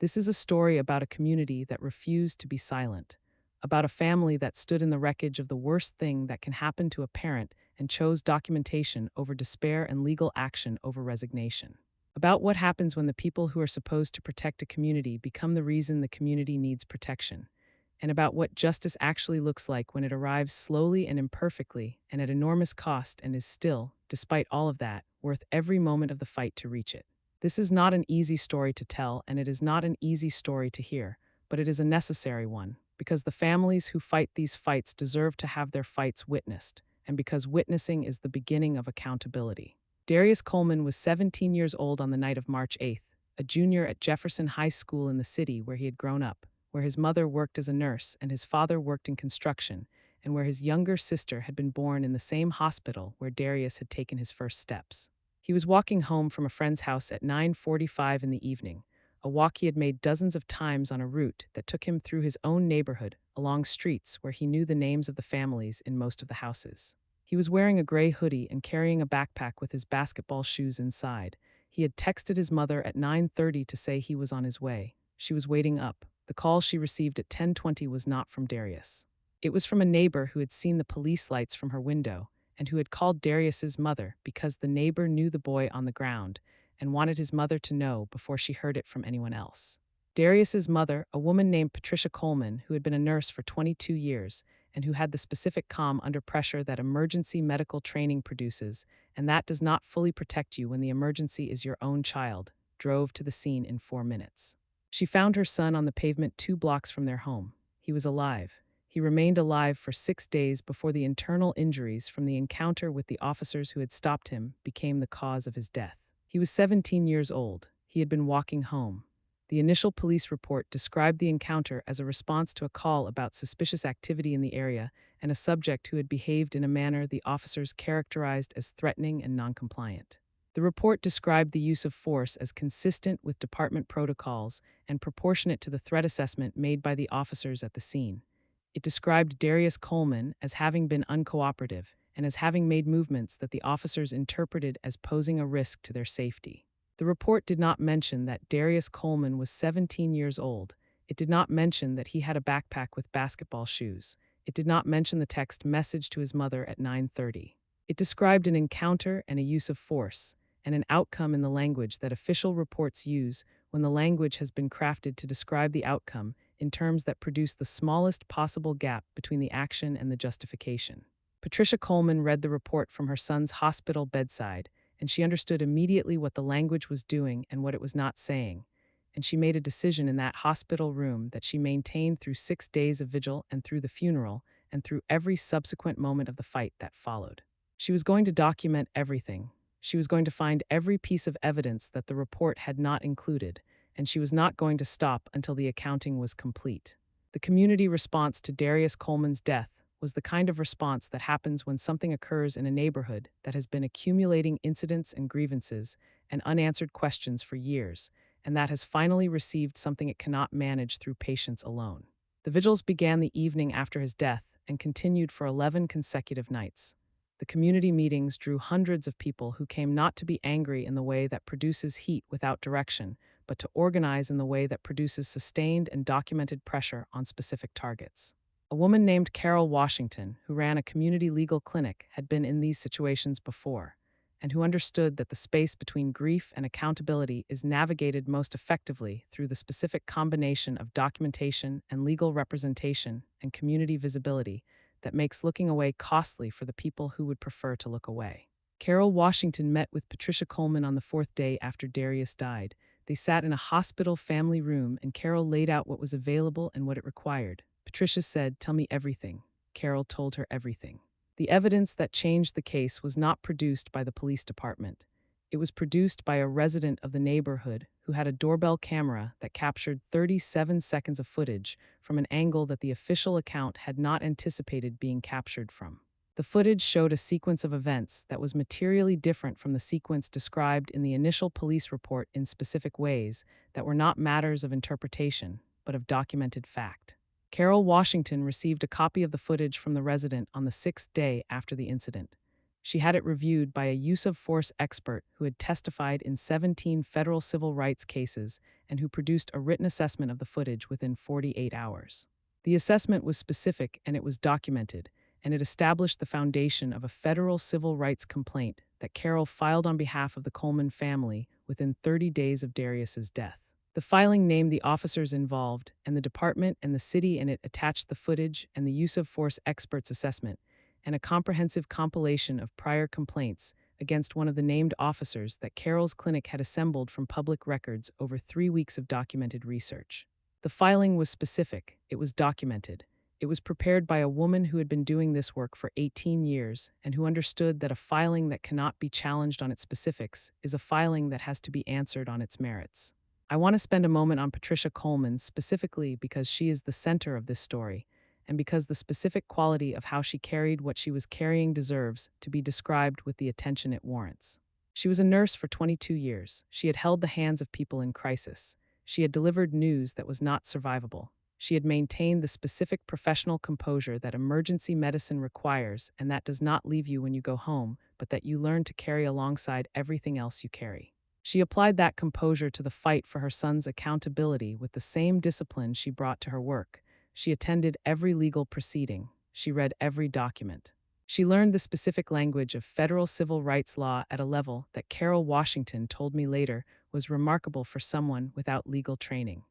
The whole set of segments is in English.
This is a story about a community that refused to be silent, about a family that stood in the wreckage of the worst thing that can happen to a parent and chose documentation over despair and legal action over resignation. About what happens when the people who are supposed to protect a community become the reason the community needs protection, and about what justice actually looks like when it arrives slowly and imperfectly and at enormous cost and is still, despite all of that, worth every moment of the fight to reach it. This is not an easy story to tell, and it is not an easy story to hear, but it is a necessary one, because the families who fight these fights deserve to have their fights witnessed, and because witnessing is the beginning of accountability. Darius Coleman was 17 years old on the night of March 8th, a junior at Jefferson High School in the city where he had grown up, where his mother worked as a nurse and his father worked in construction, and where his younger sister had been born in the same hospital where Darius had taken his first steps. He was walking home from a friend's house at 9:45 in the evening, a walk he had made dozens of times on a route that took him through his own neighborhood, along streets where he knew the names of the families in most of the houses. He was wearing a gray hoodie and carrying a backpack with his basketball shoes inside. He had texted his mother at 9:30 to say he was on his way. She was waiting up. The call she received at 10:20 was not from Darius. It was from a neighbor who had seen the police lights from her window and who had called Darius's mother because the neighbor knew the boy on the ground and wanted his mother to know before she heard it from anyone else. Darius's mother, a woman named Patricia Coleman, who had been a nurse for 22 years and who had the specific calm under pressure that emergency medical training produces, and that does not fully protect you when the emergency is your own child, drove to the scene in 4 minutes. She found her son on the pavement 2 blocks from their home. He was alive. He remained alive for 6 days before the internal injuries from the encounter with the officers who had stopped him became the cause of his death. He was 17 years old. He had been walking home. The initial police report described the encounter as a response to a call about suspicious activity in the area and a subject who had behaved in a manner the officers characterized as threatening and noncompliant. The report described the use of force as consistent with department protocols and proportionate to the threat assessment made by the officers at the scene. It described Darius Coleman as having been uncooperative and as having made movements that the officers interpreted as posing a risk to their safety. The report did not mention that Darius Coleman was 17 years old. It did not mention that he had a backpack with basketball shoes. It did not mention the text message to his mother at 9:30. It described an encounter and a use of force, and an outcome in the language that official reports use when the language has been crafted to describe the outcome in terms that produce the smallest possible gap between the action and the justification. Patricia Coleman read the report from her son's hospital bedside, and she understood immediately what the language was doing and what it was not saying, and she made a decision in that hospital room that she maintained through 6 days of vigil and through the funeral and through every subsequent moment of the fight that followed. She was going to document everything. She was going to find every piece of evidence that the report had not included, and she was not going to stop until the accounting was complete. The community response to Darius Coleman's death was the kind of response that happens when something occurs in a neighborhood that has been accumulating incidents and grievances and unanswered questions for years, and that has finally received something it cannot manage through patience alone. The vigils began the evening after his death and continued for 11 consecutive nights. The community meetings drew hundreds of people who came not to be angry in the way that produces heat without direction, but to organize in the way that produces sustained and documented pressure on specific targets. A woman named Carol Washington, who ran a community legal clinic, had been in these situations before, and who understood that the space between grief and accountability is navigated most effectively through the specific combination of documentation and legal representation and community visibility that makes looking away costly for the people who would prefer to look away. Carol Washington met with Patricia Coleman on the 4th day after Darius died. They sat in a hospital family room, and Carol laid out what was available and what it required. Patricia said, "Tell me everything." Carol told her everything. The evidence that changed the case was not produced by the police department. It was produced by a resident of the neighborhood who had a doorbell camera that captured 37 seconds of footage from an angle that the official account had not anticipated being captured from. The footage showed a sequence of events that was materially different from the sequence described in the initial police report in specific ways that were not matters of interpretation, but of documented fact. Carol Washington received a copy of the footage from the resident on the 6th day after the incident. She had it reviewed by a use of force expert who had testified in 17 federal civil rights cases and who produced a written assessment of the footage within 48 hours. The assessment was specific and it was documented, and it established the foundation of a federal civil rights complaint that Carol filed on behalf of the Coleman family within 30 days of Darius's death. The filing named the officers involved, and the department and the city in it attached the footage and the use of force expert's assessment, and a comprehensive compilation of prior complaints against one of the named officers that Carol's clinic had assembled from public records over 3 weeks of documented research. The filing was specific, it was documented. It was prepared by a woman who had been doing this work for 18 years and who understood that a filing that cannot be challenged on its specifics is a filing that has to be answered on its merits. I want to spend a moment on Patricia Coleman specifically because she is the center of this story, and because the specific quality of how she carried what she was carrying deserves to be described with the attention it warrants. She was a nurse for 22 years. She had held the hands of people in crisis. She had delivered news that was not survivable. She had maintained the specific professional composure that emergency medicine requires, and that does not leave you when you go home, but that you learn to carry alongside everything else you carry. She applied that composure to the fight for her son's accountability with the same discipline she brought to her work. She attended every legal proceeding. She read every document. She learned the specific language of federal civil rights law at a level that Carol Washington told me later was remarkable for someone without legal training.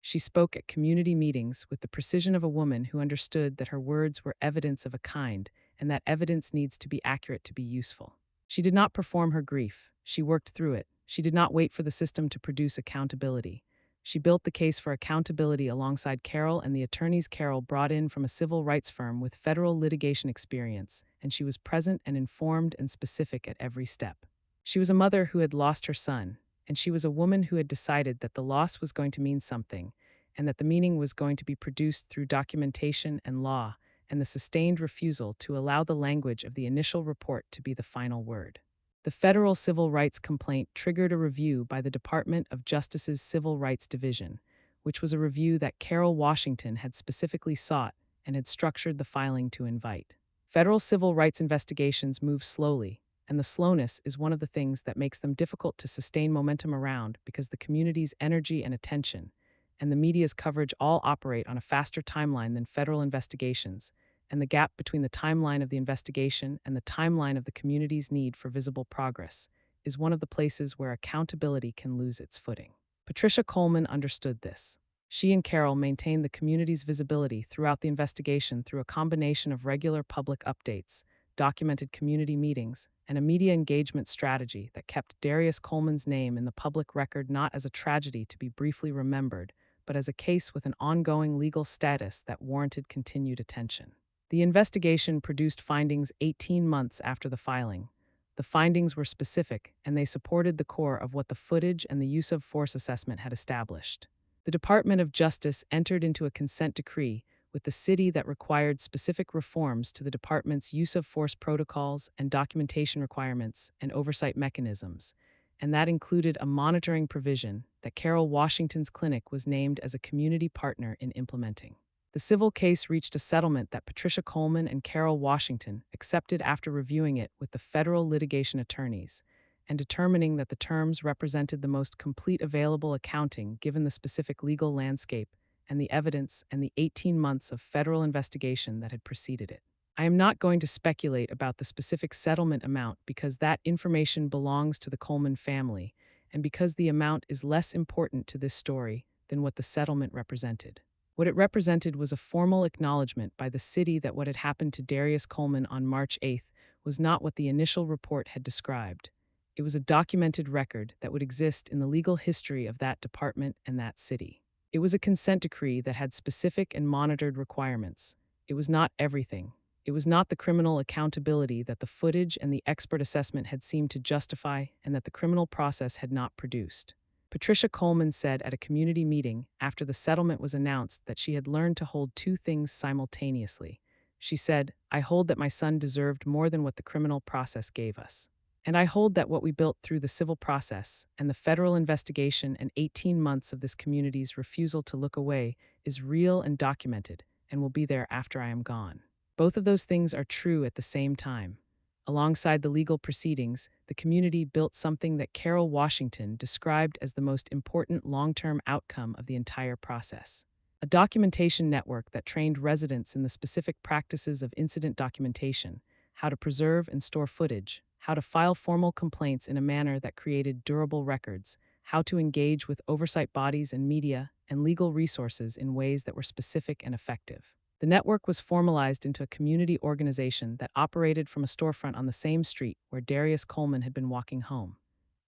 She spoke at community meetings with the precision of a woman who understood that her words were evidence of a kind, and that evidence needs to be accurate to be useful. She did not perform her grief. She worked through it. She did not wait for the system to produce accountability. She built the case for accountability alongside Carol and the attorneys Carol brought in from a civil rights firm with federal litigation experience, and she was present and informed and specific at every step. She was a mother who had lost her son, and she was a woman who had decided that the loss was going to mean something, and that the meaning was going to be produced through documentation and law, and the sustained refusal to allow the language of the initial report to be the final word. The federal civil rights complaint triggered a review by the Department of Justice's Civil Rights Division, which was a review that Carol Washington had specifically sought and had structured the filing to invite. Federal civil rights investigations move slowly, and the slowness is one of the things that makes them difficult to sustain momentum around because the community's energy and attention, and the media's coverage all operate on a faster timeline than federal investigations, and the gap between the timeline of the investigation and the timeline of the community's need for visible progress is one of the places where accountability can lose its footing. Patricia Coleman understood this. She and Carol maintained the community's visibility throughout the investigation through a combination of regular public updates, documented community meetings, and a media engagement strategy that kept Darius Coleman's name in the public record not as a tragedy to be briefly remembered, but as a case with an ongoing legal status that warranted continued attention. The investigation produced findings 18 months after the filing. The findings were specific, and they supported the core of what the footage and the use of force assessment had established. The Department of Justice entered into a consent decree with the city that required specific reforms to the department's use of force protocols and documentation requirements and oversight mechanisms, and that included a monitoring provision that Carol Washington's clinic was named as a community partner in implementing. The civil case reached a settlement that Patricia Coleman and Carol Washington accepted after reviewing it with the federal litigation attorneys and determining that the terms represented the most complete available accounting given the specific legal landscape and the evidence and the 18 months of federal investigation that had preceded it. I am not going to speculate about the specific settlement amount because that information belongs to the Coleman family and because the amount is less important to this story than what the settlement represented. What it represented was a formal acknowledgement by the city that what had happened to Darius Coleman on March 8th was not what the initial report had described. It was a documented record that would exist in the legal history of that department and that city. It was a consent decree that had specific and monitored requirements. It was not everything. It was not the criminal accountability that the footage and the expert assessment had seemed to justify and that the criminal process had not produced. Patricia Coleman said at a community meeting after the settlement was announced that she had learned to hold two things simultaneously. She said, "I hold that my son deserved more than what the criminal process gave us. And I hold that what we built through the civil process and the federal investigation and 18 months of this community's refusal to look away is real and documented and will be there after I am gone. Both of those things are true at the same time. Alongside the legal proceedings, the community built something that Carol Washington described as the most important long-term outcome of the entire process. A documentation network that trained residents in the specific practices of incident documentation, how to preserve and store footage, how to file formal complaints in a manner that created durable records, how to engage with oversight bodies and media and legal resources in ways that were specific and effective. The network was formalized into a community organization that operated from a storefront on the same street where Darius Coleman had been walking home.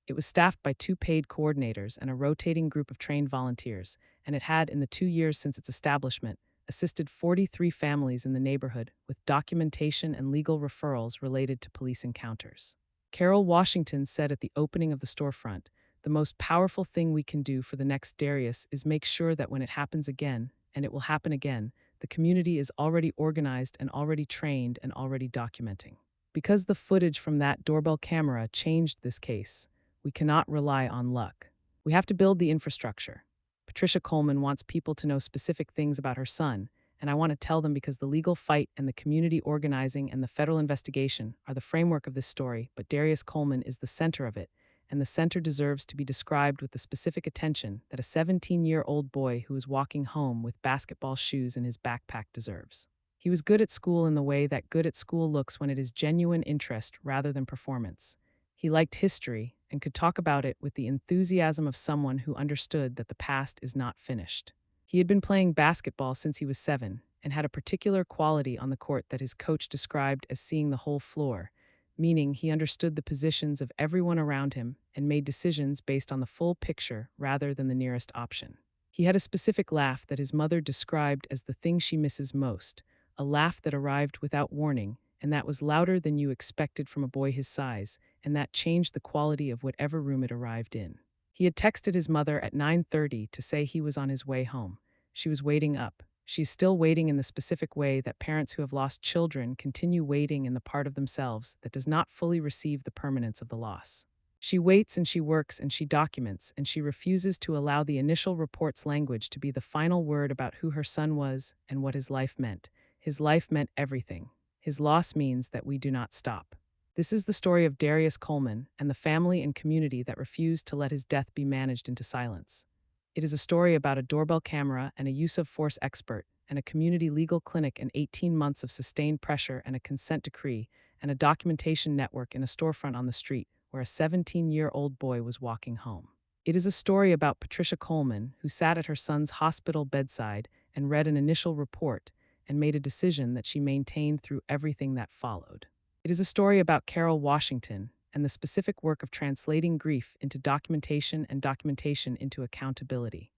It was staffed by 2 paid coordinators and a rotating group of trained volunteers, and it had, in the 2 years since its establishment, assisted 43 families in the neighborhood with documentation and legal referrals related to police encounters. Carol Washington said at the opening of the storefront, "The most powerful thing we can do for the next Darius is make sure that when it happens again, and it will happen again, the community is already organized and already trained and already documenting." Because the footage from that doorbell camera changed this case, we cannot rely on luck. We have to build the infrastructure. Patricia Coleman wants people to know specific things about her son, and I want to tell them because the legal fight and the community organizing and the federal investigation are the framework of this story, but Darius Coleman is the center of it, and the center deserves to be described with the specific attention that a 17-year-old boy who is walking home with basketball shoes in his backpack deserves. He was good at school in the way that good at school looks when it is genuine interest rather than performance. He liked history and could talk about it with the enthusiasm of someone who understood that the past is not finished. He had been playing basketball since he was 7 and had a particular quality on the court that his coach described as seeing the whole floor, meaning he understood the positions of everyone around him and made decisions based on the full picture rather than the nearest option. He had a specific laugh that his mother described as the thing she misses most, a laugh that arrived without warning, and that was louder than you expected from a boy his size, and that changed the quality of whatever room it arrived in. He had texted his mother at 9:30 to say he was on his way home. She was waiting up. She's still waiting in the specific way that parents who have lost children continue waiting in the part of themselves that does not fully receive the permanence of the loss. She waits and she works and she documents, and she refuses to allow the initial report's language to be the final word about who her son was and what his life meant. His life meant everything. His loss means that we do not stop. This is the story of Darius Coleman and the family and community that refused to let his death be managed into silence. It is a story about a doorbell camera and a use of force expert, and a community legal clinic and 18 months of sustained pressure and a consent decree, and a documentation network in a storefront on the street where a 17-year-old boy was walking home. It is a story about Patricia Coleman, who sat at her son's hospital bedside and read an initial report and made a decision that she maintained through everything that followed. It is a story about Carol Washington and the specific work of translating grief into documentation and documentation into accountability.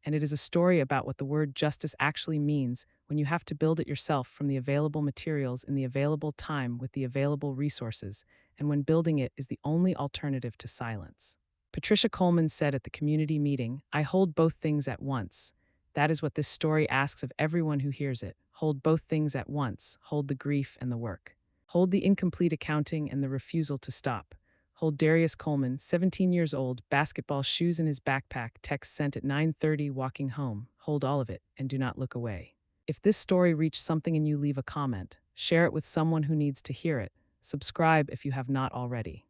And it is a story about what the word justice actually means when you have to build it yourself from the available materials in the available time with the available resources, and when building it is the only alternative to silence. Patricia Coleman said at the community meeting, "I hold both things at once." That is what this story asks of everyone who hears it. Hold both things at once. Hold the grief and the work. Hold the incomplete accounting and the refusal to stop. Hold Darius Coleman, 17 years old, basketball shoes in his backpack, text sent at 9:30, walking home. Hold all of it and do not look away. If this story reached something in you, leave a comment. Share it with someone who needs to hear it. Subscribe if you have not already.